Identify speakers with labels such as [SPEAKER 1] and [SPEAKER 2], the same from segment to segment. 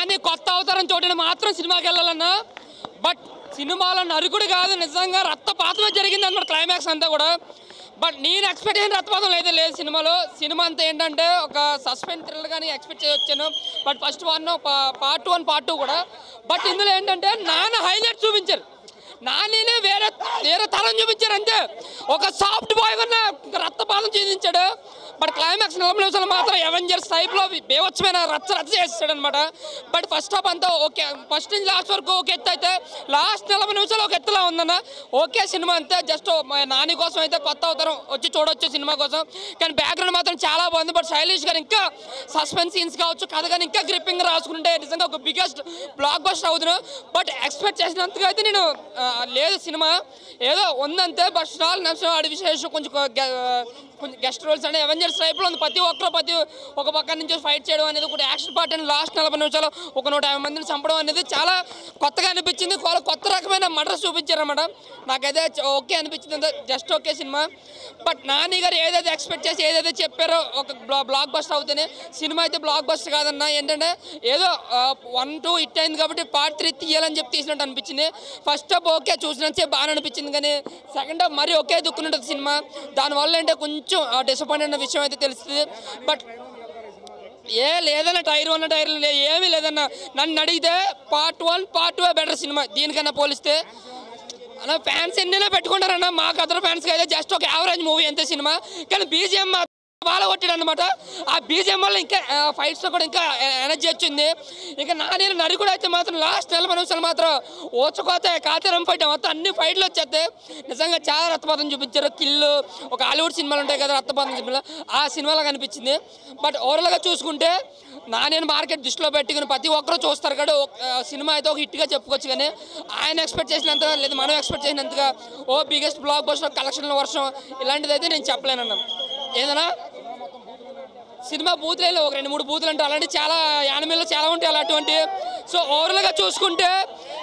[SPEAKER 1] కానీ కొత్త అవతారం చూడని మాత్రం సినిమాకి వెళ్ళాలన్నా. బట్ సినిమాలో నరుకుడు కాదు, నిజంగా రక్తపాతమే జరిగింది అన్నమాట క్లైమాక్స్ అంతా కూడా. బట్ నేను ఎక్స్పెక్ట్ చేసిన రక్తపాతం అయితే లేదు సినిమాలో. సినిమా అంతా ఏంటంటే ఒక సస్పెన్స్ థ్రిల్లర్ కానీ ఎక్స్పెక్ట్ చేయొచ్చాను. బట్ ఫస్ట్ పార్ట్ 1 పార్ట్ 2 కూడా. బట్ ఇందులో ఏంటంటే నాన్న హైలైట్ చూపించారు, నాన్ననే వేరే తరం చూపించారు అంతే. ఒక సాఫ్ట్ బాయ్ కన్నా రక్తపాతం చూపించాడు. బట్ క్లైమాక్స్ 40 నిమిషాలు మాత్రం అవెంజర్స్ టైప్లో బేవచ్చమైన రచ్చ చేస్తాడు అనమాట. బట్ ఫస్ట్ హాఫ్ అంతా ఓకే, ఫస్ట్ నుంచి లాస్ట్ వరకు ఒక ఎత్తు అయితే లాస్ట్ 40 నిమిషాలు ఒక ఎత్తులా ఉందన్న. ఓకే సినిమా అంతే, జస్ట్ నాని కోసం అయితే కొత్త అవతారం వచ్చి చూడొచ్చు సినిమా కోసం. కానీ బ్యాక్గ్రౌండ్ మాత్రం చాలా బాగుంది. బట్ శైలేష్ గారు ఇంకా సస్పెన్స్ సీన్స్ కావచ్చు, కథ కానీ ఇంకా గ్రిప్పింగ్ రాసుకుంటే నిజంగా ఒక బిగ్గెస్ట్ బ్లాక్ బస్టర్ అవుతున్నాను. బట్ ఎక్స్పెక్ట్ చేసినంతగా అయితే నేను లేదు సినిమా, ఏదో ఉందంతే. బట్ స్టాల్ నమ్సం ఆడి విశేషం కొంచెం గెస్ట్ రోల్స్ అంటే అవెంజర్స్ టైప్లో ఉంది. ప్రతి ఒక పక్క నుంచి ఫైట్ చేయడం అనేది, ఒకటి యాక్షన్ పార్ట్ అని లాస్ట్ 40 నిమిషాలు ఒక 150 మందిని చంపడం అనేది చాలా కొత్తగా అనిపించింది. కొత్త రకమైన మర్డర్స్ చూపించారన్నమాట. నాకైతే ఓకే అనిపించింది, just okay cinema. But Nani గారు ఏదైతే ఎక్స్పెక్ట్ చేసి ఏదైతే చెప్పారో ఒక బ్లాక్ బస్టర్ అవుతేనే, సినిమా అయితే బ్లాక్ బస్టర్ కాదన్న. ఏంటంటే ఏదో 1, 2 హిట్ అయింది కాబట్టి పార్ట్ 3 తీయాలని చెప్పి తీసినట్టు అనిపించింది. ఫస్ట్ హాఫ్ ఓకే చూసినంతే బాగా అనిపించింది, కానీ సెకండ్ హాఫ్ మరీ ఒకే దుక్కునుంటుంది సినిమా. దానివల్ల అంటే కొంచెం డిసప్పాయింట్ అన్న విషయం అయితే తెలుస్తుంది. బట్ లేదన్న టైర్ 1 టైర్ ఏమీ లేదన్న. నన్ను అడిగితే పార్ట్ 1 పార్ట్ 2 బెటర్ సినిమా దీనికన్నా పోలిస్తే. అలా ఫ్యాన్స్ ఎన్నైనా పెట్టుకుంటారన్న, మాకు అదర్ ఫ్యాన్స్కి అయితే జస్ట్ ఒక యావరేజ్ మూవీ అంతే సినిమా. కానీ బీజిఎం బాగా కొట్టాడు అనమాట. ఆ బీజిఎం వల్ల ఇంకా ఫైట్స్లో కూడా ఇంకా ఎనర్జీ వచ్చింది. ఇంకా నాని నరుకుడు అయితే మాత్రం లాస్ట్ 40 నిమిషాలు మాత్రం ఓచుకోతే కాతరం ఫైట్ మొత్తం అన్ని ఫైట్లు వచ్చేస్తే నిజంగా చాలా రక్తపాతం చూపించారు. కిల్లు ఒక హాలీవుడ్ సినిమాలు ఉంటాయి కదా రక్తపాతం సినిమాలు, ఆ సినిమాలో కనిపించింది. బట్ ఓవరాల్గా చూసుకుంటే నాని మార్కెట్ దృష్టిలో పెట్టుకుని ప్రతి ఒక్కరూ చూస్తారు కదా, సినిమా అయితే ఒక హిట్గా చెప్పుకోవచ్చు. కానీ ఆయన ఎక్స్పెక్ట్ చేసినంతగా లేదు, మనం ఎక్స్పెక్ట్ చేసినంతగా బిగ్గెస్ట్ బ్లాక్ బస్టర్ కలెక్షన్ల వర్షం ఇలాంటిది అయితే నేను చెప్పలేనన్నా. ఏదైనా సినిమా బూతులు ఒక 2-3 బూతులు అంటే అలాంటి చాలా యానిమేల్లో చాలా ఉంటాయి అలాంటివంటి. సో ఓవరాల్గా చూసుకుంటే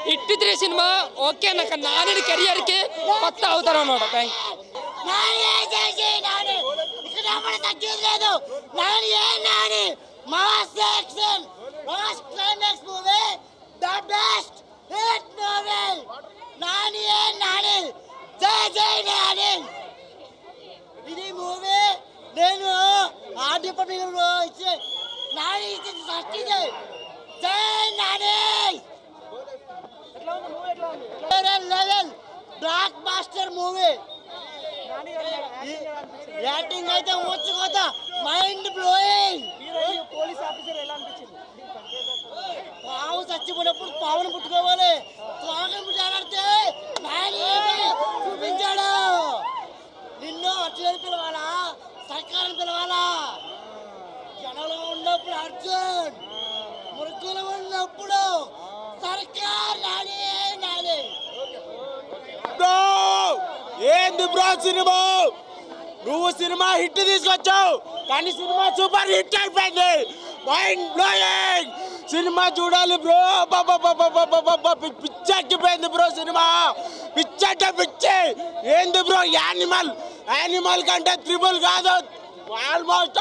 [SPEAKER 1] హిట్ 3 సినిమా ఓకే. నాకు నాని కెరియర్కి కొత్త అవుతారు అన్నమాట. థ్యాంక్
[SPEAKER 2] ఇది మూవీ నేను ఆడిపో ఇచ్చే నాని ఇచ్చింది ఫస్ట్ ఇదే. Jai Nani level blockbuster movie. Acting అయితే ఊచుకోతా మైండ్ బ్లోయింగ్. పావు చచ్చిపోయినప్పుడు పావును పుట్టుకోవాలి, త్రాగం పుట్టాలంటే నాని చూపించాడు. నిన్ను అట్లని పిలవాలా, సర్కారం పిలవాలా? జనంలో ఉన్నప్పుడు అర్జున్, మురుగులో ఉన్నప్పుడు సర్కార్. నాని
[SPEAKER 3] ఏంది బ్రో సినిమా? నువ్వు సినిమా హిట్ తీసుకొచ్చావు కానీ సినిమా సూపర్ హిట్ అయిపోయింది. మైండ్ బ్లోయింగ్ సినిమా చూడాలి బ్రో. పిచ్చెక్కిపోయింది బ్రో సినిమా, పిచ్చంటే పిచ్చి. ఏంది బ్రో యానిమల్ కంటే ట్రిపుల్ కాదు ఆల్మోస్ట్.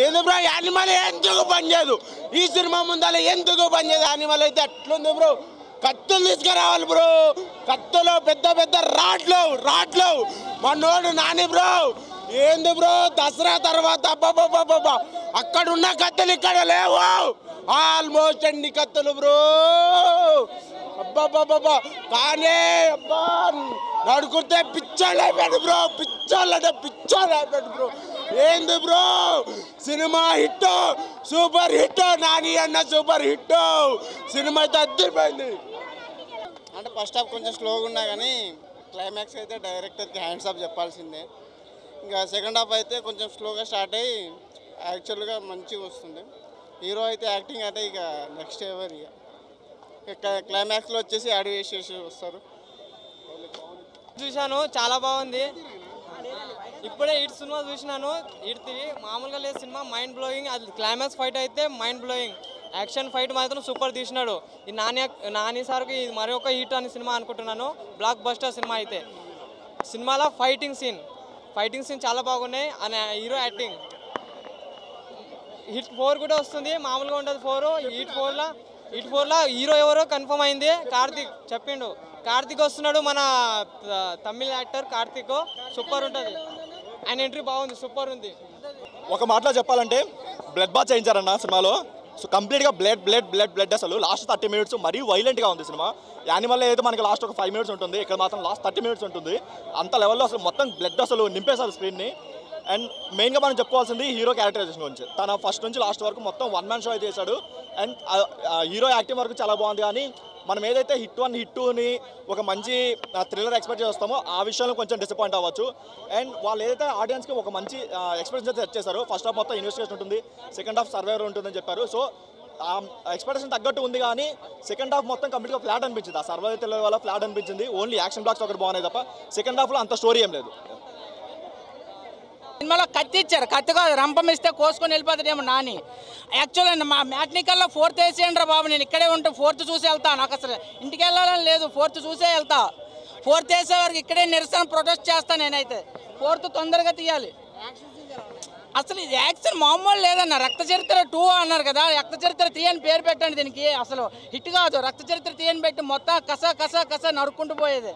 [SPEAKER 3] ఏంది బ్రో యానిమల్ ఎందుకు పనిచేయదు ఈ సినిమా ముందర? ఎందుకు పనిచేయదు యానిమల్ అయితే? అట్లుంది బ్రో. కత్తులు తీసుకురావాలి బ్రో, కత్తులు పెద్ద రాడ్లు మనోడు నాని బ్రో. ఏంది బ్రో దసరా తర్వాత అక్కడున్న కత్తులు ఇక్కడ లేవు. ఆల్మోస్ట్ అన్ని కత్తులు బ్రో. కానీ నడుకుంటే పిచ్చోళ్ళు అయిపోయాడు బ్రో, పిచ్చోళ్ళు అయిపోయాడు బ్రో. ఏంది bro cinema hit, super hit. Nani అన్న సూపర్ హిట్. సినిమా అయితే అద్దరిపోయింది.
[SPEAKER 4] అంటే ఫస్ట్ హాఫ్ కొంచెం స్లోగా ఉన్నా కానీ క్లైమాక్స్ అయితే డైరెక్టర్కి హ్యాండ్స్ ఆఫ్ చెప్పాల్సిందే. ఇంకా సెకండ్ హాఫ్ అయితే కొంచెం స్లోగా స్టార్ట్ అయ్యి యాక్చువల్గా మంచిగా వస్తుంది. హీరో అయితే యాక్టింగ్ అయితే ఇక నెక్స్ట్ ఎవర్. ఇక క్లైమాక్స్లో వచ్చేసి యాడ్ చేసేసి వస్తారు.
[SPEAKER 5] చూశాను, చాలా బాగుంది. ఇప్పుడే హిట్ సినిమా చూసినాను. హిట్ మామూలుగా లేదు సినిమా, మైండ్ బ్లోయింగ్. అది క్లైమాక్స్ ఫైట్ అయితే మైండ్ బ్లోయింగ్. యాక్షన్ ఫైట్ మాత్రం సూపర్ తీసినాడు. ఈ నాని సార్కి ఇది మరి ఒక హిట్ అని సినిమా అనుకుంటున్నాను. బ్లాక్ బస్టర్ సినిమా అయితే. సినిమాలో ఫైటింగ్ సీన్ చాలా బాగున్నాయి. హీరో యాక్టింగ్ హిట్ 4 కూడా వస్తుంది, మామూలుగా ఉంటుంది 4. హిట్ 4లో హీరో ఎవరో కన్ఫర్మ్ అయింది, కార్తిక్ చెప్పిండు. కార్తిక్ వస్తున్నాడు, మన తమిళ యాక్టర్ కార్తిక్. సూపర్ ఉంటుంది, ఆయన ఎంట్రీ బాగుంది, సూపర్ ఉంది.
[SPEAKER 6] ఒక మాటలో చెప్పాలంటే బ్లడ్ బాత్ చేయించారన్న సినిమాలో. సో కంప్లీట్గా బ్లడ్ అసలు లాస్ట్ 30 minutes మరీ వైలెంట్గా ఉంది సినిమా. యానిమల్ అయితే మనకి లాస్ట్ ఒక 5 minutes ఉంటుంది, ఇక్కడ మాత్రం లాస్ట్ 30 minutes ఉంటుంది. అంత లెవెల్లో అసలు మొత్తం బ్లడ్ అసలు నింపేశారు స్క్రీన్ని. అండ్ మెయిన్గా మనం చెప్పుకోవాల్సింది హీరో క్యారెక్టరైజేషన్ గురించి. తన ఫస్ట్ నుంచి లాస్ట్ వరకు మొత్తం 1 man షో అయితే చేశాడు. అండ్ హీరో యాక్టింగ్ వరకు చాలా బాగుంది. కానీ మనం ఏదైతే హిట్ 1 హిట్ 2ని ఒక మంచి థ్రిల్లర్ ఎక్స్పెక్ట్ చేస్తామో ఆ విషయంలో కొంచెం డిసప్పాయింట్ అవ్వచ్చు. అండ్ వాళ్ళు ఏదైతే ఆడియన్స్కి ఒక మంచి ఎక్స్పెక్టేషన్ సెట్ చేశారు. ఫస్ట్ హాఫ్ మొత్తం ఇన్వెస్టిగేషన్ ఉంటుంది, సెకండ్ హాఫ్ సర్వైవర్ ఉంటుందని చెప్పారు. సో ఆ ఎక్స్పెక్టేషన్ తగ్గట్టు ఉంది. కానీ సెకండ్ హాఫ్ మొత్తం కంప్లీట్గా ఫ్లాట్ అనిపించింది. ఆ సర్వైవర్ తెలియదు వల్ల ఫ్లాట్ అనిపించింది. ఓన్లీ యాక్షన్ బ్లాక్స్ ఒకటి బాగున్నాయి తప్ప సెకండ్ హాఫ్లో అంత స్టోరీ ఏం లేదు.
[SPEAKER 7] సినిమాలో కత్తి ఇచ్చారు, కత్తిగా రంపం ఇస్తే కోసుకొని వెళ్ళిపోతాడేమో నాని. యాక్చువల్గా మా మ్యాట్నికల్లో 4th వేసేయండి రా బాబు, నేను ఇక్కడే ఉంటే 4th చూసి వెళ్తా. నాకు అసలు ఇంటికి వెళ్ళాలని లేదు, 4th చూసే వెళ్తా. 4th వేసే వరకు ఇక్కడే నిరసన ప్రొటెస్ట్ చేస్తాను నేనైతే. 4th తొందరగా తీయాలి. అసలు ఇది యాక్షన్ మామూలు లేదన్న. రక్త చరిత్ర 2 అన్నారు కదా, రక్త చరిత్ర 3 అని పేరు పెట్టండి దీనికి. అసలు హిట్ కాదు, రక్త చరిత్ర 3 అని పెట్టి మొత్తం కస నరుక్కుంటూ పోయేది.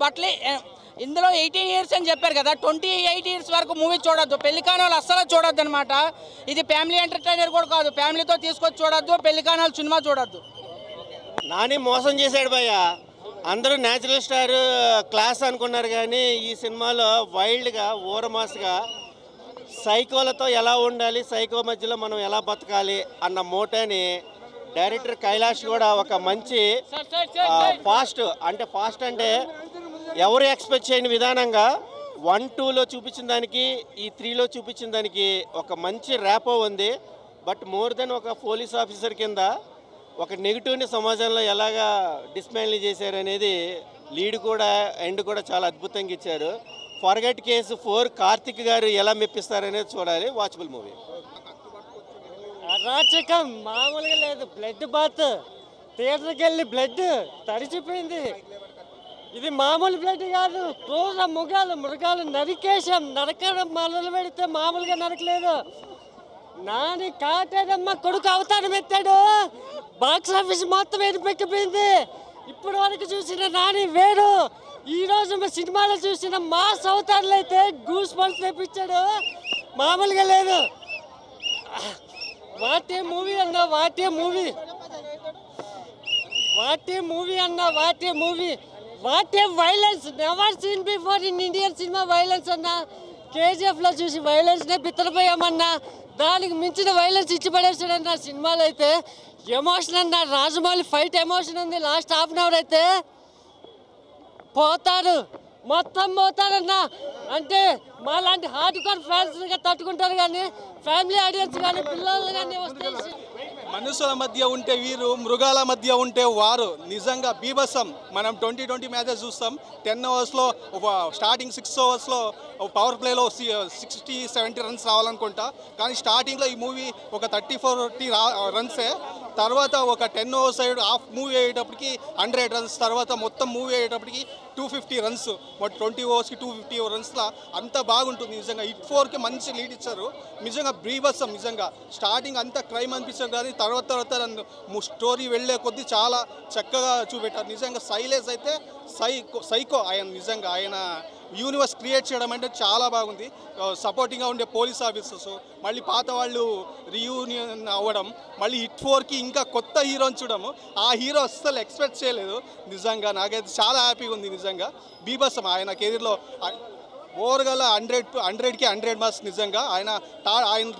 [SPEAKER 7] బట్లీ ఇందులో 18 years అని చెప్పారు కదా, 28 years వరకు మూవీ చూడొద్దు. పెళ్లి కాని వాళ్ళు అస్సలు చూడొద్దు అనమాట. ఇది ఫ్యామిలీ ఎంటర్టైనర్ కూడా కాదు, ఫ్యామిలీతో తీసుకొచ్చి చూడొద్దు. పెళ్లి కాని వాళ్ళు సినిమా చూడొద్దు.
[SPEAKER 2] నాని మోసం చేశాడు భయ్య. అందరూ న్యాచురల్ స్టార్ క్లాస్ అనుకున్నారు, కానీ ఈ సినిమాలో వైల్డ్గా ఊరమాస్గా సైకోలతో ఎలా ఉండాలి, సైకో మధ్యలో మనం ఎలా బతకాలి అన్న మోటని డైరెక్టర్ కైలాష్ కూడా ఒక మంచి ఫాస్ట్ అంటే ఎవరు ఎక్స్పెక్ట్ చేయని విధానంగా 1, 2లో చూపించిన దానికి ఈ 3లో చూపించిన దానికి ఒక మంచి ర్యాపో ఉంది. బట్ మోర్ దెన్ ఒక పోలీస్ ఆఫీసర్ కింద ఒక నెగిటివ్ని సమాజంలో ఎలాగా డిస్మాండిల్ చేశారు అనేది లీడ్ కూడా ఎండ్ కూడా చాలా అద్భుతంగా ఇచ్చారు. ఫర్గెట్ కేసు 4 కార్తిక్ గారు ఎలా మెప్పిస్తారనేది చూడాలి. Watchable movie.
[SPEAKER 8] అరాచకం మామూలుగా లేదు. బ్లడ్ బాత్, థియేటర్కి వెళ్ళి బ్లడ్ తడిచిపోయింది. ఇది మామూలు బ్లడ్ కాదు, క్రూర మృగాలు నరకడం మొదలు పెడితే మామూలుగా నరకలేదు. నాని కాటేదమ్మ కొడుకు అవతారం ఎత్తాడు, బాక్స్ ఆఫీస్ మొత్తం ఎరిపెక్కిపోయింది. ఇప్పటి వరకు చూసిన నాని వేరు, ఈరోజు మా సినిమాలో చూసిన మాస్ అవతారాలు అయితే గూస్ బంప్స్ తెప్పించాడు, మామూలుగా లేదు. వాటే మూవీ అన్న, what a movie what a violence, never seen before in Indian cinema violence అన్న. కేజీఎఫ్లో చూసి వైలెన్స్నే బిత్తరపోయామన్నా, దానికి మించిన వైలెన్స్ ఇచ్చి పడేసాడన్న సినిమాలో అయితే. ఎమోషన్ అన్న, రాజమౌళి ఫైట్ ఎమోషన్ ఉంది. లాస్ట్ హాఫ్ అన్ అవర్ అయితే మొత్తం పోతాడన్న. అంటే మా లాంటి హార్డ్ కోర్ ఫ్యాన్స్గా తట్టుకుంటారు, కానీ ఫ్యామిలీ ఆడియన్స్ కానీ పిల్లలు కానీ వస్తే
[SPEAKER 9] మనుషుల మధ్య ఉంటే వీరు, మృగాల మధ్య ఉంటే వారు. నిజంగా బీభత్సం. మనం 20 మ్యాచెస్ చూస్తాం. 10 ఓవర్స్లో స్టార్టింగ్ 6 ఓవర్స్లో పవర్ ప్లేలో 60-70 రన్స్ రావాలనుకుంటా. కానీ స్టార్టింగ్లో ఈ మూవీ ఒక 30-40 రన్సే. తర్వాత ఒక 10 ఓవర్స్ హాఫ్ మూవీ అయ్యేటప్పటికి 100 రన్స్, తర్వాత మొత్తం మూవీ అయ్యేటప్పటికి 250 రన్స్. 20 ఓవర్స్కి 250 రన్స్లా అంత బాగుంటుంది. నిజంగా హిట్ 4కి మంచి లీడ్ ఇచ్చారు. నిజంగా బీభత్సం. నిజంగా స్టార్టింగ్ అంతా క్రైమ్ అనిపించారు, కానీ తర్వాత స్టోరీ వెళ్ళే కొద్దీ చాలా చక్కగా చూపెట్టారు. నిజంగా శైలేష్ అయితే సైకో. ఆయన నిజంగా ఆయన యూనివర్స్ క్రియేట్ చేయడం అంటే చాలా బాగుంది. సపోర్టింగ్గా ఉండే పోలీస్ ఆఫీసర్స్, మళ్ళీ పాత వాళ్ళు రీయూనియన్ అవ్వడం, మళ్ళీ హిట్ 4కి ఇంకా కొత్త హీరోని చూడము. ఆ హీరో అస్సలు ఎక్స్పెక్ట్ చేయలేదు. నిజంగా నాకైతే చాలా హ్యాపీగా ఉంది. నిజంగా బీభత్సం. ఆయన కెరీర్లో ఓవర్గా 100కి 100 మార్క్స్. నిజంగా ఆయన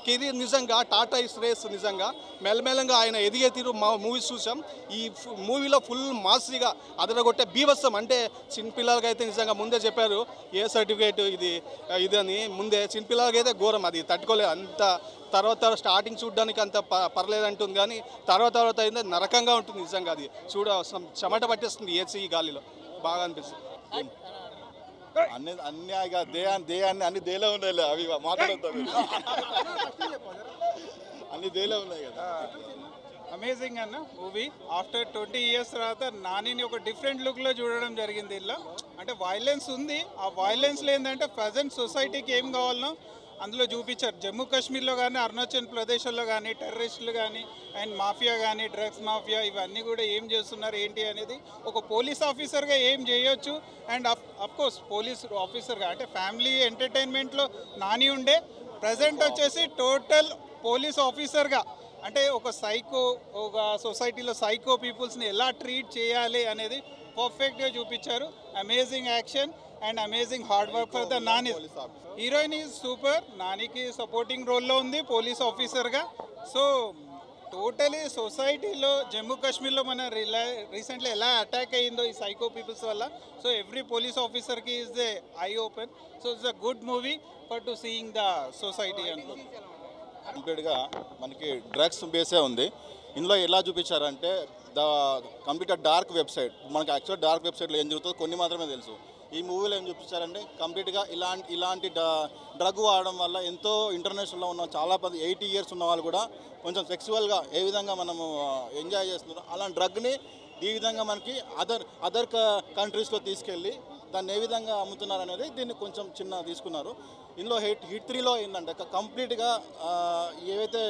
[SPEAKER 9] కెరీర్ నిజంగా టాటా ఇస్ రేస్. నిజంగా మెల్లమెల్లంగా ఆయన ఎదిగే తీరు మూవీస్ చూసాం. ఈ మూవీలో ఫుల్ మాస్గా అదరగొట్టే బీభత్సం. అంటే చిన్నపిల్లలకి అయితే నిజంగా ముందే చెప్పారు ఏ సర్టిఫికేట్ ఇది అని. ముందే చిన్నపిల్లలకి అయితే ఘోరం, అది తట్టుకోలేదు. అంత తర్వాత స్టార్టింగ్ చూడడానికి అంత పర్లేదు అంటుంది, కానీ తర్వాత అయితే నరకంగా ఉంటుంది. నిజంగా అది చెమట పట్టేస్తుంది ఏసీ గాలిలో. బాగా అనిపిస్తుంది.
[SPEAKER 6] అన్ని దేలో ఉన్నాయి, అవి మాట్లాడతాం. అన్ని దేలో ఉన్నాయి కదా.
[SPEAKER 10] అమేజింగ్ అన్న మూవీ. ఆఫ్టర్ 20 years తర్వాత నానిని ఒక డిఫరెంట్ లుక్లో చూడడం జరిగింది. ఇలా అంటే వైలెన్స్ ఉంది. ఆ వైలెన్స్లో ఏంటంటే ప్రజెంట్ సొసైటీకి ఏం కావాలనో అందులో చూపించారు. జమ్మూ కాశ్మీర్లో కానీ అరుణాచల్ ప్రదేశ్లో కానీ టెర్రరిస్టులు కానీ అండ్ మాఫియా కానీ డ్రగ్స్ మాఫియా ఇవన్నీ కూడా ఏం చేస్తున్నారు ఏంటి అనేది ఒక పోలీస్ ఆఫీసర్గా ఏం చేయొచ్చు. అండ్ అఫ్కోర్స్ పోలీస్ ఆఫీసర్గా అంటే ఫ్యామిలీ ఎంటర్టైన్మెంట్లో నాని ఉండే, ప్రజెంట్ వచ్చేసి టోటల్ పోలీస్ ఆఫీసర్గా అంటే ఒక సొసైటీలో సైకో పీపుల్స్ని ఎలా ట్రీట్ చేయాలి అనేది పర్ఫెక్ట్గా చూపించారు. Amazing action and amazing hard work for the Nani. Heroine is super. నానికి సపోర్టింగ్ రోల్లో ఉంది పోలీస్ ఆఫీసర్గా. సో టోటలీ సొసైటీలో జమ్మూ కాశ్మీర్లో మన రీసెంట్లీ ఎలా అటాక్ అయ్యిందో ఈ సైకో పీపుల్స్ వల్ల, సో ఎవ్రీ పోలీస్ ఆఫీసర్కి is the I open. So it's a good movie for to seeing the society అనుకో.
[SPEAKER 6] కంప్లీట్గా మనకి డ్రగ్స్ బేసే ఉంది. ఇందులో ఎలా చూపించారంటే కంప్లీట్గా డార్క్ వెబ్సైట్, మనకి యాక్చువల్ డార్క్ వెబ్సైట్లో ఏం జరుగుతుందో కొన్ని మాత్రమే తెలుసు. ఈ మూవీలో ఏం చూపించారంటే కంప్లీట్గా ఇలాంటి డ్రగ్ వాడడం వల్ల ఎంతో ఇంటర్నేషనల్లో ఉన్న చాలా మంది 80 years ఉన్న వాళ్ళు కూడా కొంచెం సెక్సువల్గా ఏ విధంగా మనము ఎంజాయ్ చేస్తున్నారో అలాంటి డ్రగ్ని ఈ విధంగా మనకి అదర్ కంట్రీస్లో తీసుకెళ్ళి దాన్ని ఏ విధంగా అమ్ముతున్నారు అనేది దీన్ని కొంచెం చిన్న తీసుకున్నారు. ఇందులో హిట్ 3లో ఏంటంటే కంప్లీట్గా ఏవైతే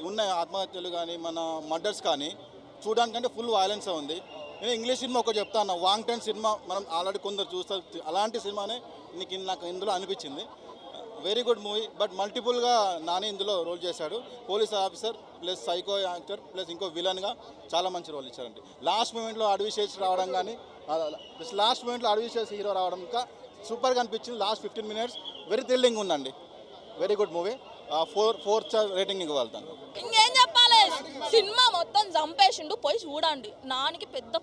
[SPEAKER 6] ఉన్నాయో ఆత్మహత్యలు కానీ మన మర్డర్స్ కానీ చూడడానికంటే ఫుల్ వైలెన్సే ఉంది. నేను ఇంగ్లీష్ సినిమా ఒక చెప్తాను, వాంగ్ టెన్ సినిమా మనం ఆల్రెడీ కొందరు చూస్తారు, అలాంటి సినిమానే నాకు ఇందులో అనిపించింది. Very good movie. బట్ మల్టిపుల్గా నాని ఇందులో రోల్ చేశాడు. Police officer plus psycho actor plus ఇంకో విలన్గా చాలా మంచి రోల్ ఇచ్చారండి. లాస్ట్ మూమెంట్లో అడ్విషేస్ రావడం కానీ లాస్ట్ మూమెంట్లో అడ్విషేస్ హీరో రావడం ఇంకా సూపర్గా అనిపించింది. లాస్ట్ 15 minutes వెరీ థ్రిల్లింగ్ ఉందండి. Very good movie. 4 star rating ఇవ్వగలుగుతాను.
[SPEAKER 11] ఇంకేం చెప్పాలి, సినిమా మొత్తం చంపేసిండు, పోయి చూడండి. నానికి పెద్ద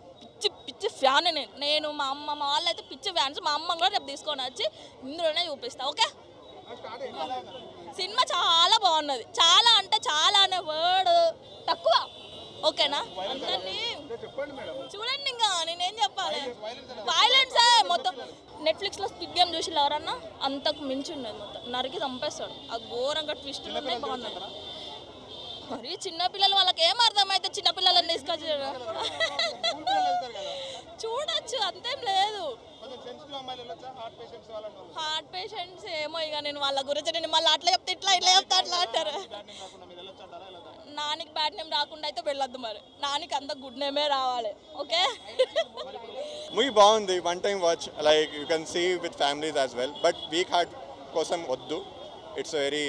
[SPEAKER 11] పిచ్చి ఫ్యాన్ నేను మా వాళ్ళు అయితే పిచ్చి ఫ్యాన్స్. మా అమ్మ కూడా రేపు తీసుకొని వచ్చి ఇందులోనే చూపిస్తా. ఓకే, సినిమా చాలా బాగున్నది. చాలా అంటే చాలా అనే వర్డ్ తక్కువ. ఓకేనా, చూడండి. ఇంకా నేనేం చెప్పాలి, వైలెన్స్ మొత్తం. నెట్ఫ్లిక్స్లో స్క్విడ్ గేమ్ చూసి ఎవరన్నా అంతకు మించి ఉన్నది. మొత్తం నరికి చంపేస్తాడు. ఆ ఘోరంగా ట్విస్ట్ ఉన్నాయి, బాగున్నాయి. మరి చిన్నపిల్లలు వాళ్ళకి ఏం అర్థమైతే చిన్నపిల్లలని తీసుకొచ్చి చూడొచ్చు, అంతేం లేదు. హార్ట్ పేషెంట్స్ ఏమో ఇక నేను వాళ్ళ గురించి నేను మళ్ళీ అట్లా చెప్తే ఇట్లా చెప్తా అట్లా అంటారు. నానికి బ్యాడ్ నేమ్ రాకుండా అయితే వెళ్ళొద్దు. మరి నానికి అంత గుడ్ నేమే రావాలి. ఓకే,
[SPEAKER 12] మూవీ బాగుంది. One time watch, like you can see with families as well. But weak heart కోసం వద్దు. ఇట్స్ వెరీ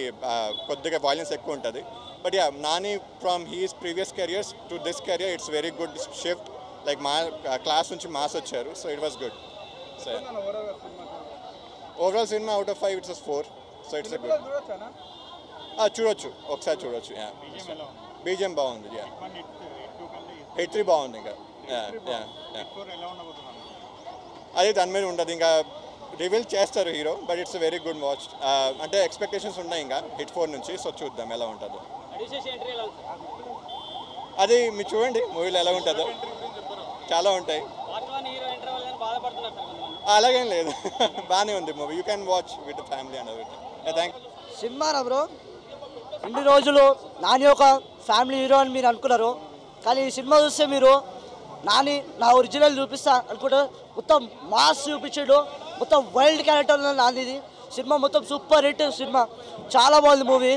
[SPEAKER 12] కొద్దిగా వాయిలెన్స్ ఎక్కువ ఉంటుంది. But yeah, Nani from his previous careers to this career it's very good shift. Like మా class నుంచి mass వచ్చారు. So it was good. So overall సినిమా out of 5 it's 4. So it's good. చూడొచ్చు, ఒకసారి చూడొచ్చు. బీజిఎం బాగుంది. హిట్ 3 బాగుంది. ఇంకా అది దాని మీద ఉంటుంది. ఇంకా రివీల్ చేస్తారు hero. But it's very good watch. అంటే ఎక్స్పెక్టేషన్స్ ఉన్నాయి ఇంకా హిట్ 4 నుంచి. సో చూద్దాం ఎలా ఉంటుందో. అది మీరు చూడండి మూవీలో ఎలా ఉంటుందో. చాలా ఉంటాయి. అలాగేం లేదు, బాగానే ఉంది movie. You can watch with family and everything. Thank you.
[SPEAKER 13] సినిమానా బ్రో, ఇన్ని రోజులు నాని ఒక ఫ్యామిలీ హీరో అని మీరు అనుకున్నారు. కానీ ఈ సినిమా చూస్తే మీరు నాని నా ఒరిజినల్ చూపిస్తా అనుకుంటే మొత్తం మాస్ చూపించాడు. మొత్తం వైల్డ్ క్యారెక్టర్ నానిది. సినిమా మొత్తం సూపర్ హిట్ సినిమా. చాలా బాగుంది మూవీ.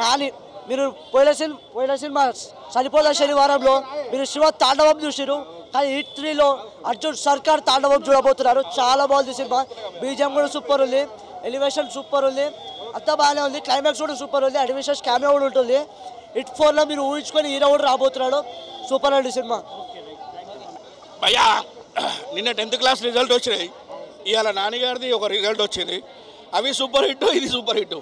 [SPEAKER 13] నాని మీరు పోయిన సినిమా చనిపోయిన శనివారంలో మీరు శివ తాండవం చూసారు. కానీ హిట్ 3లో అర్జున్ సర్కార్ తాండవం చూడబోతున్నారు. చాలా బాగుంది సినిమా. బీజిఎం కూడా సూపర్ ఉంది, ఎలివేషన్ సూపర్ ఉంది, అంతా బాగానే ఉంది. క్లైమాక్స్ కూడా సూపర్ ఉంది, అడ్వెంచర్స్ క్యామియో కూడా ఉంటుంది. హిట్ 4లో మీరు ఊహించుకొని హీరో కూడా రాబోతున్నాడు. సూపర్ అండి సినిమా.
[SPEAKER 3] భయ్యా, నిన్న 10th క్లాస్ రిజల్ట్ వచ్చినాయి. ఇవాళ నాన్నగారిది ఒక రిజల్ట్ వచ్చింది. అవి సూపర్ హిట్, ఇది సూపర్ హిట్.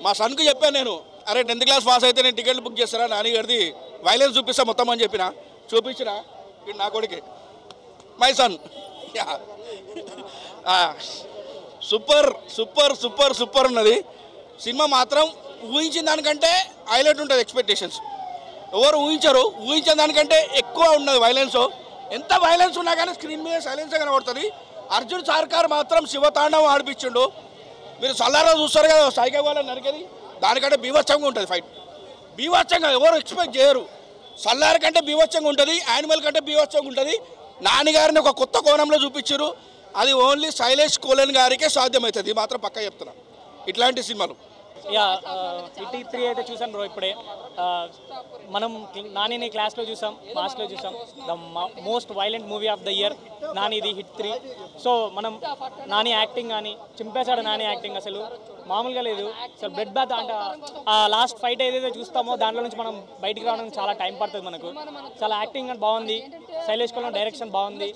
[SPEAKER 3] మా సన్కి చెప్పాను నేను, అరే 10th క్లాస్ పాస్ అయితే నేను టికెట్లు బుక్ చేస్తారా, నాన్నగారిది వైలెన్స్ చూపిస్తా మొత్తం అని చెప్పిన. చూపించిన ఇది నా కొడుకే, my son. Super super super super ఉన్నది సినిమా. మాత్రం ఊహించిన దానికంటే హైలైట్ ఉంటుంది. ఎక్స్పెక్టేషన్స్ ఎవరు ఊహించరు. ఊహించిన దానికంటే ఎక్కువ ఉన్నది వైలెన్స్. ఎంత వైలెన్స్ ఉన్నా కానీ స్క్రీన్ మీద సైలెన్స్గా కనబడుతుంది. అర్జున్ సర్కార్ మాత్రం శివతాండవం ఆడిపించిండు. మీరు సల్లారా చూస్తారు కదా సైకో వాళ్ళని నరికేది, దానికంటే బీభత్సంగా ఉంటుంది ఫైట్. బీభత్సంగా ఎవరు ఎక్స్పెక్ట్ చేయరు. సల్లార్ కంటే బీభత్సంగా ఉంటుంది, యానిమల్ కంటే బీభత్సంగా ఉంటుంది. నాన్నగారిని ఒక కొత్త కోణంలో చూపించారు. అది ఓన్లీ శైలేష్ కోలన్ గారికే సాధ్యమవుతుంది. మాత్రం పక్కా చెప్తున్నా. ఇట్లాంటి సినిమాలు.
[SPEAKER 14] యా హిట్ 3 అయితే చూసాను బ్రో ఇప్పుడే. మనం నానిని క్లాస్లో చూసాం, మాస్లో చూసాం. The most violent movie of the year Nani, ఇది హిట్ 3. సో మనం నాని యాక్టింగ్ కానీ చింపేశాడు. నాని యాక్టింగ్ అసలు మామూలుగా లేదు. అసలు బ్లడ్ బాత్ అంటే ఆ లాస్ట్ ఫైట్ ఏదైతే చూస్తామో దాంట్లో నుంచి మనం బయటికి రావడానికి చాలా టైం పడుతుంది మనకు. చాలా యాక్టింగ్ అని బాగుంది. శైలేష్ కొల్లం డైరెక్షన్ బాగుంది.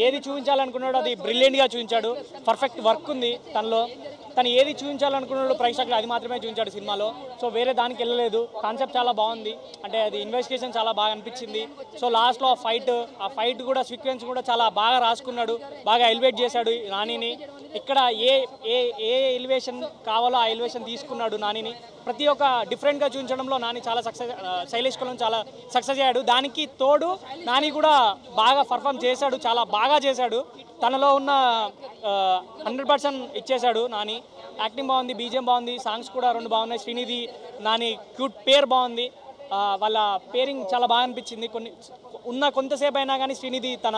[SPEAKER 14] ఏది చూపించాలనుకున్నాడో అది బ్రిలియంట్గా చూపించాడు. పర్ఫెక్ట్ వర్క్ ఉంది తనలో. తను ఏది చూపించాలనుకున్నాడు ప్రేక్షకులు అది మాత్రమే చూపించాడు సినిమాలో. సో వేరే దానికి వెళ్ళలేదు. కాన్సెప్ట్ చాలా బాగుంది. అంటే అది ఇన్వెస్టిగేషన్ చాలా బాగా అనిపించింది. సో లాస్ట్లో ఆ ఫైట్ కూడా సీక్వెన్స్ కూడా చాలా బాగా రాసుకున్నాడు. బాగా ఎలివేట్ చేశాడు నానిని. ఇక్కడ ఏ ఏ ఏ ఎలివేషన్ కావాలో ఆ ఎలివేషన్ తీసుకున్నాడు నానిని. ప్రతి ఒక్క డిఫరెంట్గా చూపించడంలో నాని చాలా శైలేష్ కొల్లం చాలా సక్సెస్ అయ్యాడు. దానికి తోడు నాని కూడా బాగా పర్ఫామ్ చేశాడు. చాలా బాగా చేశాడు. తనలో ఉన్న 100% ఇచ్చేశాడు నాని. యాక్టింగ్ బాగుంది, బీజిఎం బాగుంది, సాంగ్స్ కూడా 2 బాగున్నాయి. శ్రీనిధి నాని క్యూట్ పేర్ బాగుంది. వాళ్ళ పేరింగ్ చాలా బాగా అనిపించింది. కొంతసేపు అయినా కానీ శ్రీనిధి తన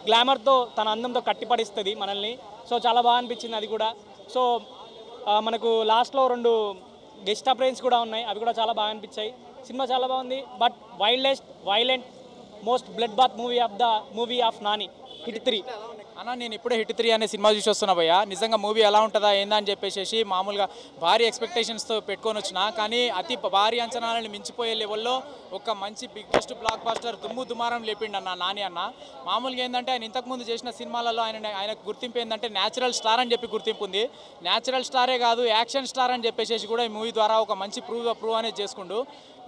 [SPEAKER 14] గ్లామర్తో తన అందంతో కట్టిపడిస్తుంది మనల్ని. సో చాలా బాగా అనిపించింది అది కూడా. సో మనకు లాస్ట్లో 2 గెస్ట్ అప్రైన్స్ కూడా ఉన్నాయి. అవి కూడా చాలా బాగా అనిపించాయి. సినిమా చాలా బాగుంది. But violent most blood bath movie of Nani hit 3.
[SPEAKER 15] అన్న నేను ఇప్పుడే హిట్ 3 అనే సినిమా చూసి వస్తున్నా భయ్య. నిజంగా మూవీ ఎలా ఉంటుందా ఏందా అని చెప్పేసి మామూలుగా భారీ ఎక్స్పెక్టేషన్స్తో పెట్టుకొని వచ్చినా, కానీ అతి భారీ అంచనాలను మించిపోయే లెవెల్లో ఒక మంచి బిగ్గెస్ట్ బ్లాక్ బస్టర్ దుమారం లేపిండన్న నాని అన్న. మామూలుగా ఏంటంటే ఆయన ఇంతకుముందు చేసిన సినిమాలలో ఆయనకు గుర్తింపు ఏంటంటే న్యాచురల్ స్టార్ అని చెప్పి గుర్తింపు ఉంది. న్యాచురల్ స్టారే కాదు యాక్షన్ స్టార్ అని చెప్పేసి కూడా ఈ మూవీ ద్వారా ఒక మంచి ప్రూవ్ అనేది చేసుకుంటూ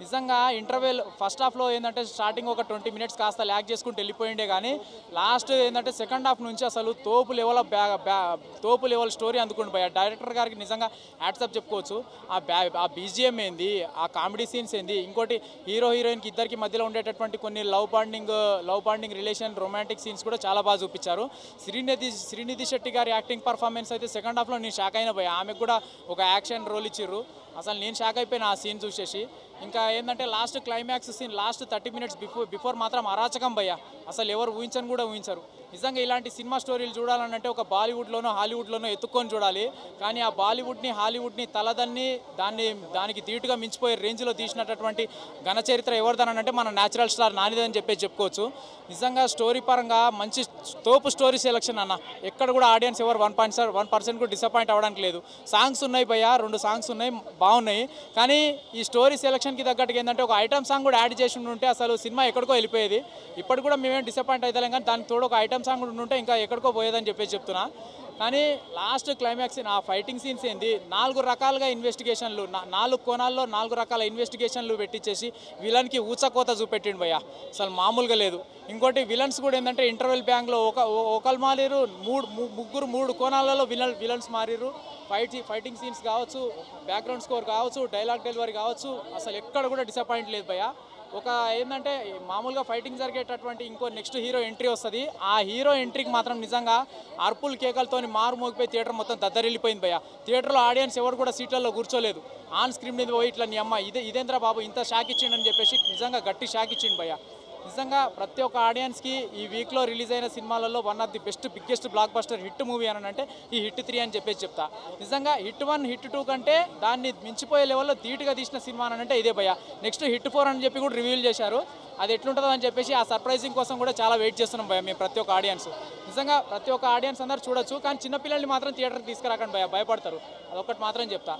[SPEAKER 15] నిజంగా ఇంటర్వెల్ ఫస్ట్ హాఫ్లో ఏంటంటే స్టార్టింగ్ ఒక 20 minutes కాస్త ల్యాక్ చేసుకుంటూ వెళ్ళిపోయిండే, కానీ లాస్ట్ ఏంటంటే సెకండ్ హాఫ్ నుంచి అసలు తోపు లెవెల్ స్టోరీ అందుకుంటూ పోయా. డైరెక్టర్ గారికి నిజంగా హ్యాట్సప్ చెప్పుకోవచ్చు. ఆ బీజిఎం ఏంది, ఆ కామెడీ సీన్స్ ఏంది, ఇంకోటి హీరో హీరోయిన్కి ఇద్దరికి మధ్యలో ఉండేటటువంటి కొన్ని love bonding relation romantic scenes కూడా చాలా బాగా చూపించారు. శ్రీనిధి శెట్టి గారి యాక్టింగ్ పర్ఫార్మెన్స్ అయితే సెకండ్ హాఫ్లో నేను షాక్ అయిన పోయా. ఆమెకు కూడా ఒక యాక్షన్ రోల్ ఇచ్చిర్రు. అసలు నేను షాక్ అయిపోయినా ఆ సీన్ చూసేసి. ఇంకా ఏంటంటే last climax scene last 30 minutes before మాత్రం అరాచకం భయ్య. అసలు ఎవరు ఊహించరు. నిజంగా ఇలాంటి సినిమా స్టోరీలు చూడాలంటే ఒక బాలీవుడ్లోనో హాలీవుడ్లోనో ఎత్తుక్కొని చూడాలి. కానీ ఆ బాలీవుడ్ని హాలీవుడ్ని తలదన్ని దానికి ధీటుగా మించిపోయే రేంజ్లో తీసినటువంటి ఘన చరిత్ర ఎవరిదనంటే మన న్యాచురల్ స్టార్ నానిదని చెప్పుకోవచ్చు. నిజంగా స్టోరీ పరంగా మంచి తోపు స్టోరీ సెలెక్షన్ అన్న. ఎక్కడ కూడా ఆడియన్స్ ఎవరు 1% కూడా డిసప్పాయింట్ అవ్వడానికి లేదు. సాంగ్స్ ఉన్నాయి భయ్య, 2 సాంగ్స్ ఉన్నాయి బాగున్నాయి. కానీ ఈ స్టోరీ సెలక్షన్కి తగ్గట్టుగా ఏంటంటే ఒక ఐటమ్ సాంగ్ కూడా యాడ్ చేసి ఉంటే అసలు సినిమా ఎక్కడికో వెళ్ళిపోయేది. ఇప్పటికి కూడా మేమేం డిసప్పాయింట్ అవుతలేం, కానీ దానికి తోడు ఒక ఐటమ్ సాంగ్ కూడా ఉంటే ఇంకా ఎక్కడికో పోయేదని చెప్తున్నా. కానీ లాస్ట్ క్లైమాక్స్ ఆ ఫైటింగ్ సీన్స్ ఏంది, 4 రకాలుగా ఇన్వెస్టిగేషన్లు 4 కోణాల్లో 4 రకాల ఇన్వెస్టిగేషన్లు పెట్టించేసి విలన్కి ఊచకోత చూపెట్టిండు భయ్య. అసలు మామూలుగా లేదు. ఇంకోటి విలన్స్ కూడా ఏంటంటే ఇంటర్వెల్ బ్యాంక్లో ఒకరు మారిరు, 3 కోణాలలో విలన్స్ మారిరు. ఫైటింగ్ సీన్స్ కావచ్చు, బ్యాక్గ్రౌండ్ స్కోర్ కావచ్చు, డైలాగ్ డెలివరీ కావచ్చు, అసలు ఎక్కడ కూడా డిసప్పాయింట్ లేదు భయ్య. ఒక ఏంటంటే మామూలుగా ఫైటింగ్ జరిగేటటువంటి ఇంకో నెక్స్ట్ హీరో ఎంట్రీ వస్తుంది. ఆ హీరో ఎంట్రీకి మాత్రం నిజంగా అర్పుల్ కేకలతో మారు మోగిపోయి థియేటర్ మొత్తం దద్దరిల్లిపోయింది భయ్య. థియేటర్లో ఆడియన్స్ ఎవరు కూడా సీట్లలో కూర్చోలేదు. ఆన్ స్క్రీన్ మీద పోయి ఇట్లా నీ అమ్మ ఇదేంద్రా బాబు ఇంత షాక్ ఇచ్చిండని చెప్పేసి నిజంగా గట్టి షాక్ ఇచ్చిండు భయ్య. నిజంగా ప్రతి ఒక్క ఆడియన్స్కి ఈ వీక్లో రిలీజ్ అయిన సినిమాలలో one of the biggest block buster hit movie అని అంటే ఈ హిట్ 3 అని చెప్తా. నిజంగా హిట్ 1 హిట్ 2 కంటే దాన్ని మించిపోయే లెవెల్లో ధీటుగా తీసిన సినిమా అని అంటే ఇదే భయ్య. నెక్స్ట్ హిట్ 4 అని చెప్పి కూడా రివీల్ చేశారు. అది ఎట్లుంటుందో అని చెప్పేసి ఆ సర్ప్రైజింగ్ కోసం కూడా చాలా వెయిట్ చేస్తున్నాం భయ్య మేము ప్రతి ఒక్క ఆడియన్స్. నిజంగా ప్రతి ఒక్క ఆడియన్స్ అందరూ చూడొచ్చు, కానీ చిన్నపిల్లల్ని మాత్రం థియేటర్కి తీసుకురాకండి భయ్య, భయపడతారు. అదొకటి మాత్రం చెప్తా.